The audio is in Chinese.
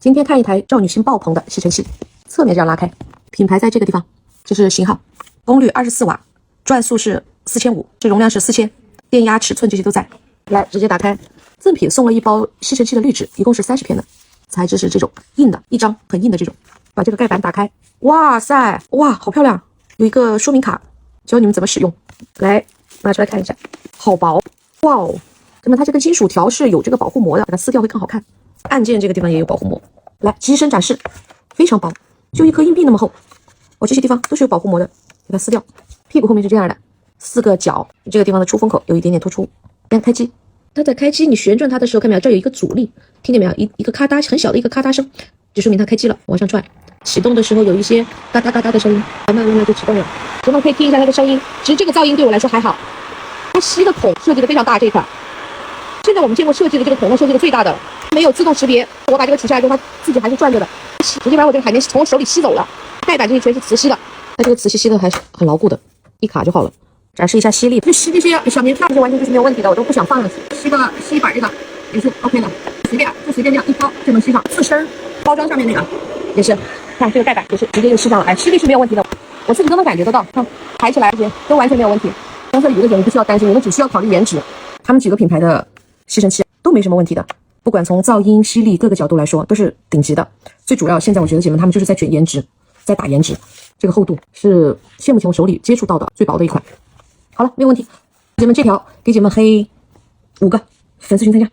今天看一台赵女星爆棚的吸尘器，侧面这样拉开，品牌在这个地方，这是型号，功率24瓦，转速是4500，这容量是4000，电压、尺寸这些都在。来，直接打开，赠品送了一包吸尘器的滤纸，一共是30片的，材质是这种硬的，一张很硬的这种。把这个盖板打开，哇塞，哇，好漂亮，有一个说明卡，教你们怎么使用。来，拿出来看一下，好薄，哇哦，那么它这个金属条是有这个保护膜的，把它撕掉会更好看。按键这个地方也有保护膜。来，机身展示，非常薄，就一颗硬币那么厚。这些地方都是有保护膜的，给它撕掉。屁股后面是这样的，4个角，这个地方的出风口有一点点突出。来，开机，它的开机你旋转它的时候，看没有？这儿有一个阻力，听见没有？一个咔嗒，很小的一个咔嗒声，就说明它开机了。往上转，启动的时候有一些嘎嘎嘎嘎的声音，慢慢就启动了。我们可以听一下它的声音，其实这个噪音对我来说还好。它吸的孔设计的非常大，这一块。现在我们见过设计的这个孔设计的最大的了，没有自动识别。我把这个取下来之后，它自己还是转着的，直接把我这个海绵从我手里吸走了。盖板这些全是磁吸的，它这个磁吸吸的还是很牢固的，一卡就好了。展示一下吸力，就吸这些小棉片，这些完全就是没有问题的，我都不想放了。吸一板这个也是 OK 的，随便这样一抛就能吸上。刺身包装上面那个也是，看这个盖板也是直接就吸上了，吸力是没有问题的，我自己都能感觉得到，看抬起来这些都完全没有问题。刚才有一个点你不需要担心，你们只需要考虑颜值。他们几个品牌的吸尘器都没什么问题的，不管从噪音、吸力各个角度来说都是顶级的。最主要现在我觉得姐妹他们就是在卷颜值，在打颜值，这个厚度是现目前我手里接触到的最薄的一款。好了，没有问题，姐们这条给姐们黑5个粉丝群参加。